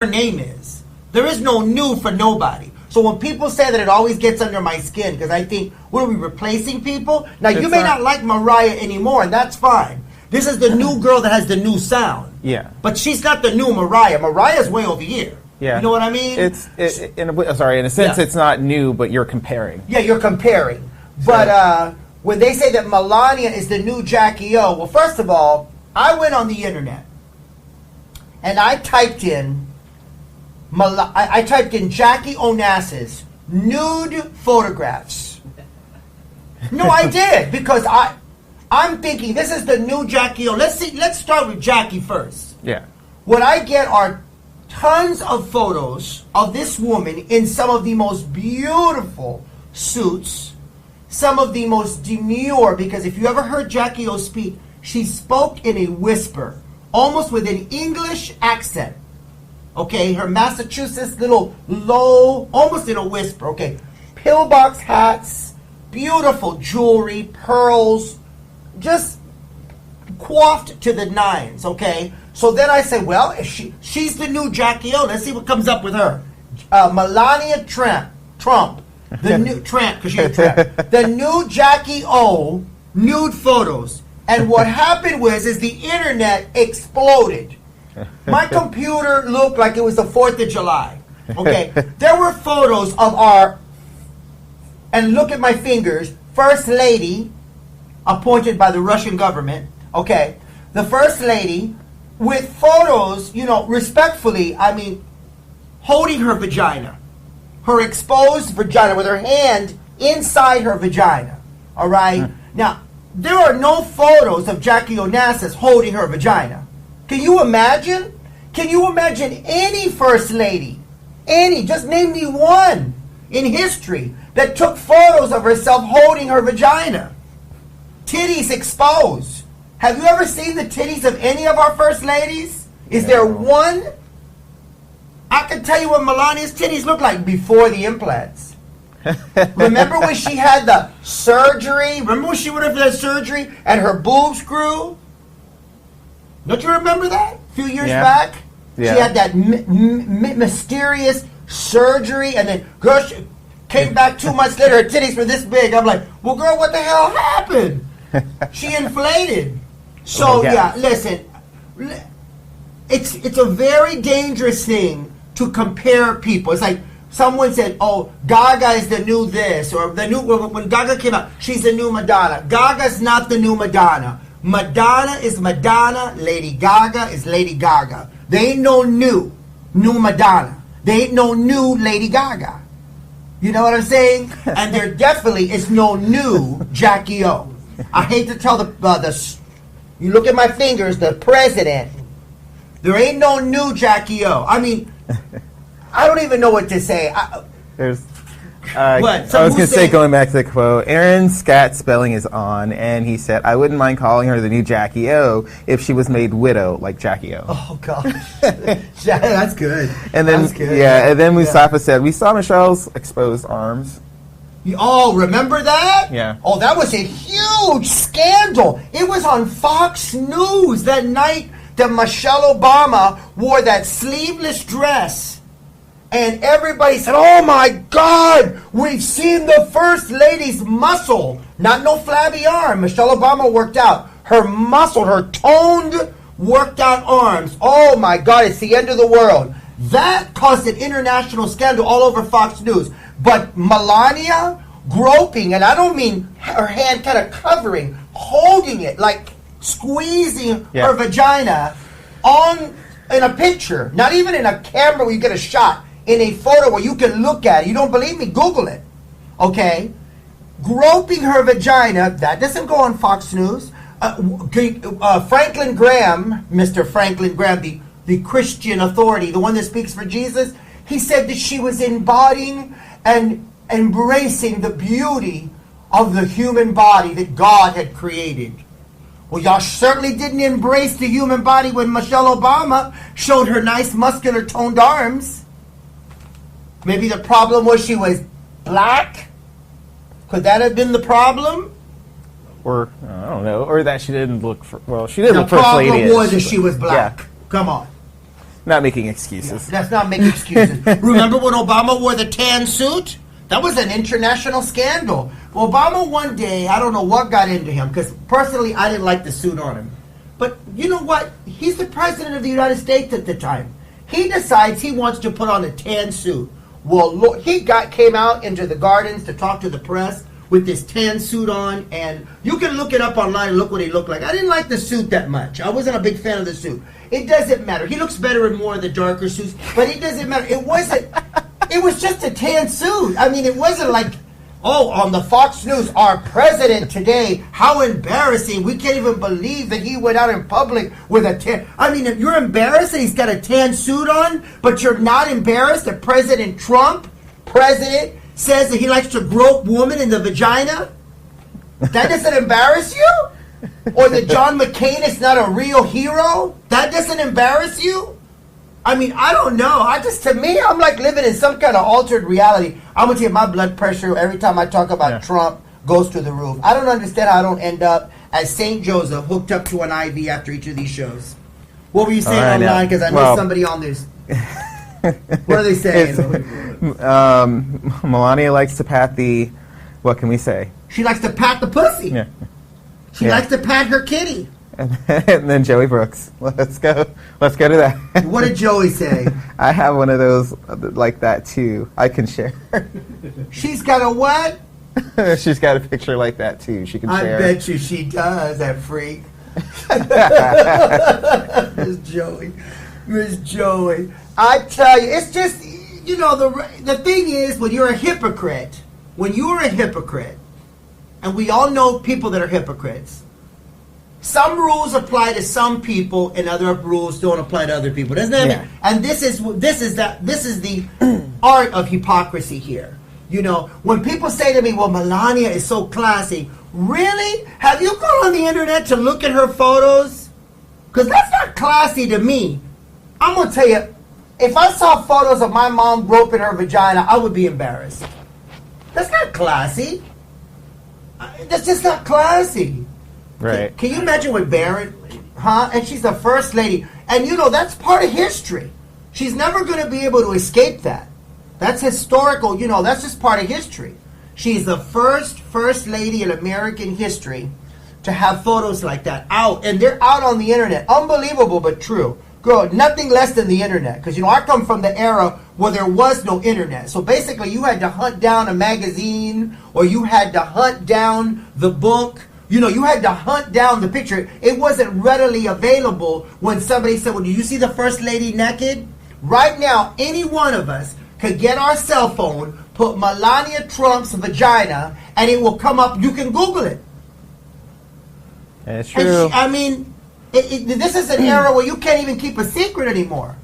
her name is. There is no new for nobody. So when people say that, it always gets under my skin because I think, what are we replacing people? Now, you may not like Mariah anymore, and that's fine. This is the new girl that has the new sound. Yeah. But she's not the new Mariah. Mariah's way over here. Yeah. You know what I mean? In a sense, it's not new, but you're comparing. Yeah, you're comparing. But when they say that Melania is the new Jackie O, well, first of all, I went on the internet and I typed in Jackie Onassis nude photographs. No, I did, because I'm thinking this is the new Jackie O. Let's start with Jackie first. Yeah. What I get are tons of photos of this woman in some of the most beautiful suits, some of the most demure, because if you ever heard Jackie O speak, she spoke in a whisper, almost with an English accent. Okay, her Massachusetts little low, almost in a whisper. Okay, pillbox hats, beautiful jewelry, pearls, just coiffed to the nines. Okay, so then I say, well, if she's the new Jackie O. Let's see what comes up with her. Melania Trump, the new Trump, because she's a Trump. The new Jackie O nude photos. And what happened is the internet exploded. My computer looked like it was the 4th of July. Okay, there were photos of and look at my fingers, First Lady, appointed by the Russian government. Okay, the First Lady with photos, respectfully, holding her vagina, her exposed vagina with her hand inside her vagina. All right, now there are no photos of Jackie Onassis holding her vagina. Can you imagine? Can you imagine any First Lady, just name me one in history that took photos of herself holding her vagina? Titties exposed. Have you ever seen the titties of any of our First Ladies? Is there one? I can tell you what Melania's titties look like before the implants. Remember when she had the surgery? Remember when she went in for that surgery and her boobs grew? Don't you remember that? A few years back? Yeah. She had that mysterious surgery, and then girl, she came back 2 months later, her titties were this big. I'm like, well, girl, what the hell happened? She inflated. So, listen, it's a very dangerous thing to compare people. It's like someone said, oh, Gaga is the new this, or the new, when Gaga came out, she's the new Madonna. Gaga's not the new Madonna. Madonna is Madonna, Lady Gaga is Lady Gaga. They ain't no new Madonna. They ain't no new Lady Gaga. You know what I'm saying? And there definitely is no new Jackie O. I hate to tell you look at my fingers, the president. There ain't no new Jackie O. I don't even know what to say. I was going to say, going back to the quote, Aaron Scat spelling is on, and he said, I wouldn't mind calling her the new Jackie O if she was made widow like Jackie O. Oh, gosh. That's good. And then, that's good. Yeah, and then Mustafa said, we saw Michelle's exposed arms. Oh, remember that? Yeah. Oh, that was a huge scandal. It was on Fox News that night that Michelle Obama wore that sleeveless dress. And everybody said, oh my God, we've seen the First Lady's muscle. Not no flabby arm. Michelle Obama worked out her muscle, her toned, worked out arms. Oh my God, it's the end of the world. That caused an international scandal all over Fox News. But Melania groping, and I don't mean her hand kind of covering, holding it, like squeezing her vagina in a picture, not even in a camera where you get a shot. In a photo where you can look at it. You don't believe me? Google it. Okay? Groping her vagina. That doesn't go on Fox News. Franklin Graham, Mr. Franklin Graham, the Christian authority, the one that speaks for Jesus, he said that she was embodying and embracing the beauty of the human body that God had created. Well, y'all certainly didn't embrace the human body when Michelle Obama showed her nice muscular toned arms. Maybe the problem was she was black? Could that have been the problem? Or, I don't know, or that she didn't look, she did look First Lady. The problem was that she was black. Yeah. Come on. Not making excuses. Yeah, that's not making excuses. Remember when Obama wore the tan suit? That was an international scandal. Obama one day, I don't know what got into him, because personally I didn't like the suit on him. But you know what? He's the president of the United States at the time. He decides he wants to put on a tan suit. Well, he came out into the gardens to talk to the press with this tan suit on, and you can look it up online and look what he looked like. I didn't like the suit that much. I wasn't a big fan of the suit. It doesn't matter. He looks better in more of the darker suits, but it doesn't matter. It was just a tan suit. I mean, it wasn't like, oh, on the Fox News, our president today, how embarrassing. We can't even believe that he went out in public with a tan. I mean, if you're embarrassed that he's got a tan suit on, but you're not embarrassed that President Trump, says that he likes to grope women in the vagina, that doesn't embarrass you? Or that John McCain is not a real hero, that doesn't embarrass you? I mean, I don't know. To me, I'm like living in some kind of altered reality. I'm going to tell you, my blood pressure every time I talk about Trump goes through the roof. I don't understand how I don't end up as St. Joseph hooked up to an IV after each of these shows. What were you saying online? Because I know somebody on this. What are they saying? Melania likes to pat the, what can we say? She likes to pat the pussy. Yeah. She likes to pat her kitty. And then Joey Brooks. Let's go to that. What did Joey say? I have one of those like that too. I can share. She's got a what? She's got a picture like that too. She can share. I bet you she does, that freak. Miss Joey. I tell you, it's just, you know, the thing is, when you're a hypocrite, and we all know people that are hypocrites, some rules apply to some people and other rules don't apply to other people. Doesn't that mean? And this is the art of hypocrisy here. You know, when people say to me, well, Melania is so classy. Really? Have you gone on the internet to look at her photos? Because that's not classy to me. I'm going to tell you, if I saw photos of my mom groping her vagina, I would be embarrassed. That's not classy. That's just not classy. Right. Can you imagine with Barron? Huh? And she's the first lady. And you know, that's part of history. She's never going to be able to escape that. That's historical. You know, that's just part of history. She's the first lady in American history to have photos like that out. And they're out on the internet. Unbelievable, but true. Girl, nothing less than the internet. Because, you know, I come from the era where there was no internet. So basically, you had to hunt down a magazine, or you had to hunt down the book. You know, you had to hunt down the picture. It wasn't readily available when somebody said, well, do you see the first lady naked? Right now, any one of us could get our cell phone, put Melania Trump's vagina, and it will come up. You can Google it. That's true. This is an era where you can't even keep a secret anymore.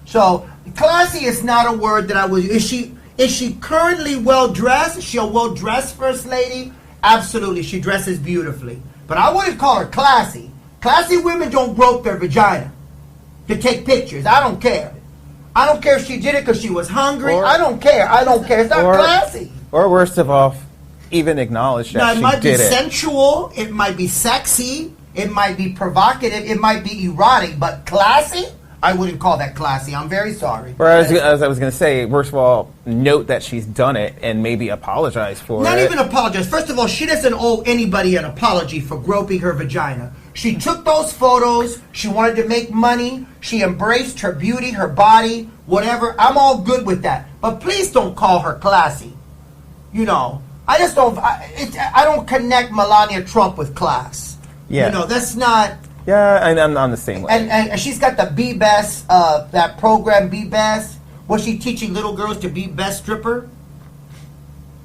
So, classy is not a word that I would use. Is she currently well-dressed? Is she a well-dressed first lady? Absolutely. She dresses beautifully. But I wouldn't call her classy. Classy women don't grope their vagina to take pictures. I don't care. I don't care if she did it because she was hungry. I don't care. It's not classy. Or worst of all, even acknowledge that she did it. It might be sensual. It might be sexy. It might be provocative. It might be erotic. But classy? I wouldn't call that classy. I'm very sorry. Or as I was going to say, first of all, note that she's done it and maybe apologize for it. Not even apologize. First of all, she doesn't owe anybody an apology for groping her vagina. She took those photos. She wanted to make money. She embraced her beauty, her body, whatever. I'm all good with that. But please don't call her classy. You know, I just don't. I don't connect Melania Trump with class. Yeah. You know, that's not. Yeah, and I'm on the same way. And she's got the Be Best, that program, Be Best. Was she teaching little girls to be best stripper?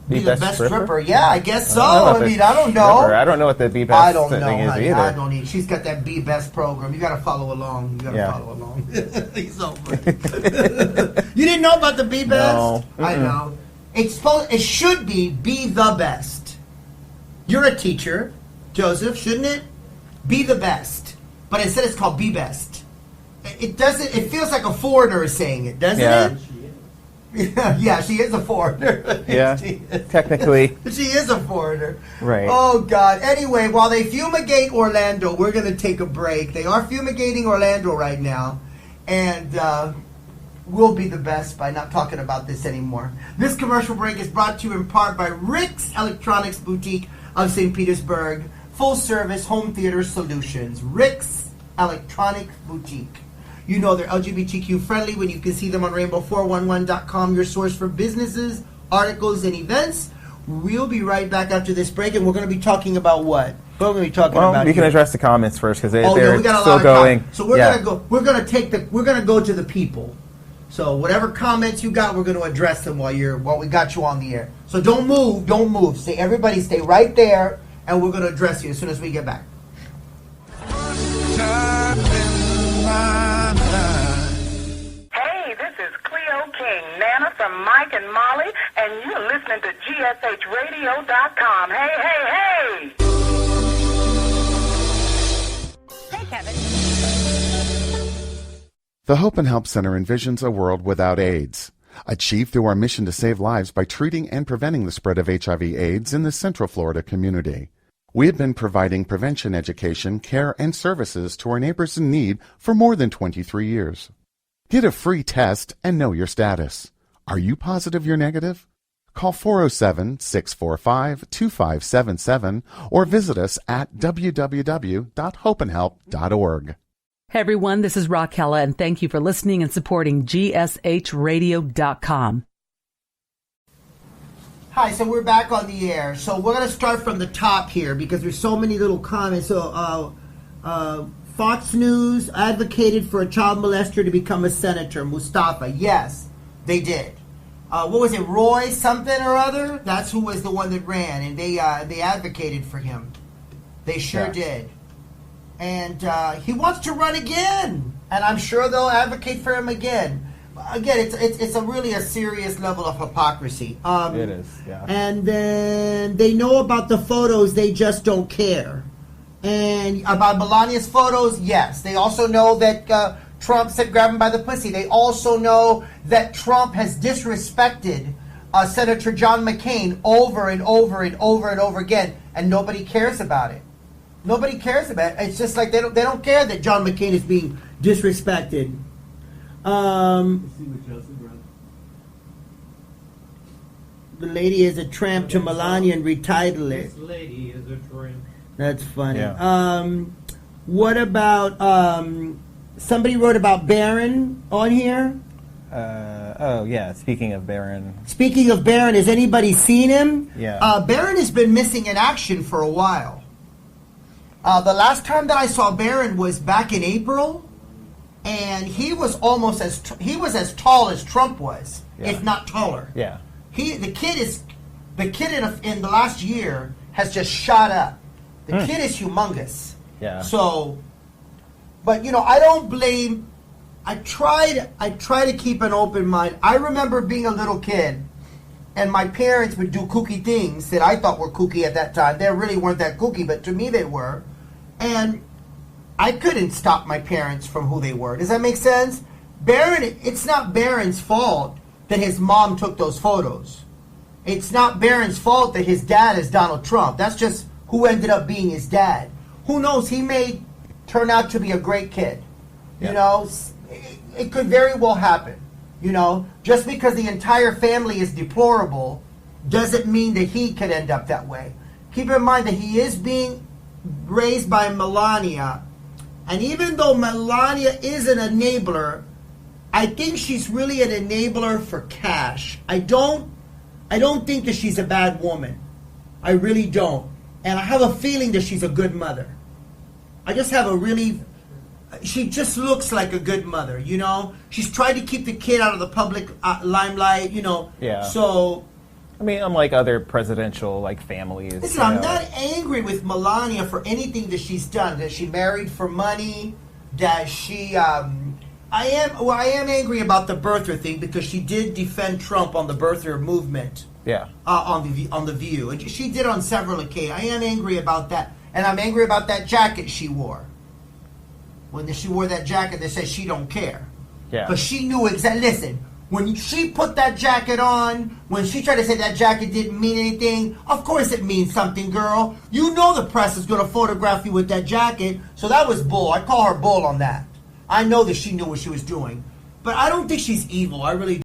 Be the best stripper? Yeah, I guess so. I don't know. I don't know what the Be Best thing is either. I don't need. She's got that Be Best program. You got to follow along. Follow along. He's so good. You didn't know about the Be Best? No. I know. It should be the best. You're a teacher, Joseph, shouldn't it? Be the best. But instead it's called Be Best. It doesn't. It feels like a foreigner is saying it, doesn't it? Yeah, she is a foreigner. Yeah, technically. She is a foreigner. Right. Oh, God. Anyway, while they fumigate Orlando, we're going to take a break. They are fumigating Orlando right now. And we'll be the best by not talking about this anymore. This commercial break is brought to you in part by Rick's Electronics Boutique of St. Petersburg. Full service home theater solutions. Rick's Electronics Boutique. You know they're LGBTQ friendly when you can see them on rainbow411.com, your source for businesses, articles, and events. We'll be right back after this break, and we're going to be talking about what? What are we going to be talking about? Well, we can address the comments first because they're we got a still lot going. Comments. So we're going to go to the people. So whatever comments you got, we're going to address them while we got you on the air. So don't move. Everybody stay right there, and we're going to address you as soon as we get back. Hey, this is Cleo King, Nana from Mike and Molly, and you're listening to GSHradio.com. Hey! Hey, Kevin. The Hope and Help Center envisions a world without AIDS, achieved through our mission to save lives by treating and preventing the spread of HIV/AIDS in the Central Florida community. We have been providing prevention education, care, and services to our neighbors in need for more than 23 years. Get a free test and know your status. Are you positive you're negative? Call 407-645-2577 or visit us at www.hopeandhelp.org. Hey everyone, this is Raquella, and thank you for listening and supporting GSHradio.com. Hi, so we're back on the air. So we're going to start from the top here because there's so many little comments. So Fox News advocated for a child molester to become a senator. Mustafa, yes, they did. What was it, Roy something or other? That's who was the one that ran, and they advocated for him. They sure did. And he wants to run again, and I'm sure they'll advocate for him again. Again, it's really a serious level of hypocrisy. It is, yeah. And then they know about the photos, they just don't care. And about Melania's photos, yes. They also know that Trump said grab him by the pussy. They also know that Trump has disrespected Senator John McCain over and over and over and over again, and nobody cares about it. Nobody cares about it. It's just like they don't care that John McCain is being disrespected. The lady is a tramp to Melania and retitle it. This lady is a tramp. That's funny. Yeah. What about somebody wrote about Barron on here? Speaking of Barron. Speaking of Barron, has anybody seen him? Yeah. Barron has been missing in action for a while. The last time that I saw Barron was back in April, and he was as tall as Trump was, if not taller. Yeah. The kid in the last year has just shot up. The kid is humongous. Yeah. So, but I don't blame. I try to keep an open mind. I remember being a little kid, and my parents would do kooky things that I thought were kooky at that time. They really weren't that kooky, but to me they were. And I couldn't stop my parents from who they were. Does that make sense? Barron, it's not Barron's fault that his mom took those photos. It's not Barron's fault that his dad is Donald Trump. That's just who ended up being his dad. Who knows? He may turn out to be a great kid. Yeah. It could very well happen. Just because the entire family is deplorable doesn't mean that he could end up that way. Keep in mind that he is being raised by Melania, and even though Melania is an enabler, I think she's really an enabler for cash. I don't think that she's a bad woman. I really don't. And I have a feeling that she's a good mother. She just looks like a good mother, She's tried to keep the kid out of the public limelight, Yeah. So, I mean, unlike other presumptual families. listen, I'm not angry with Melania for anything that she's done. That she married for money. That she, I am angry about the birther thing because she did defend Trump on the birther movement. Yeah. On the View, and she did on several occasions. I am angry about that, and I'm angry about that jacket she wore. When she wore that jacket, they said she don't care. Yeah. But she knew exactly. Listen, when she put that jacket on, when she tried to say that jacket didn't mean anything, of course it means something, girl. You know the press is going to photograph you with that jacket, so that was bull. I call her bull on that. I know that she knew what she was doing. But I don't think she's evil. I really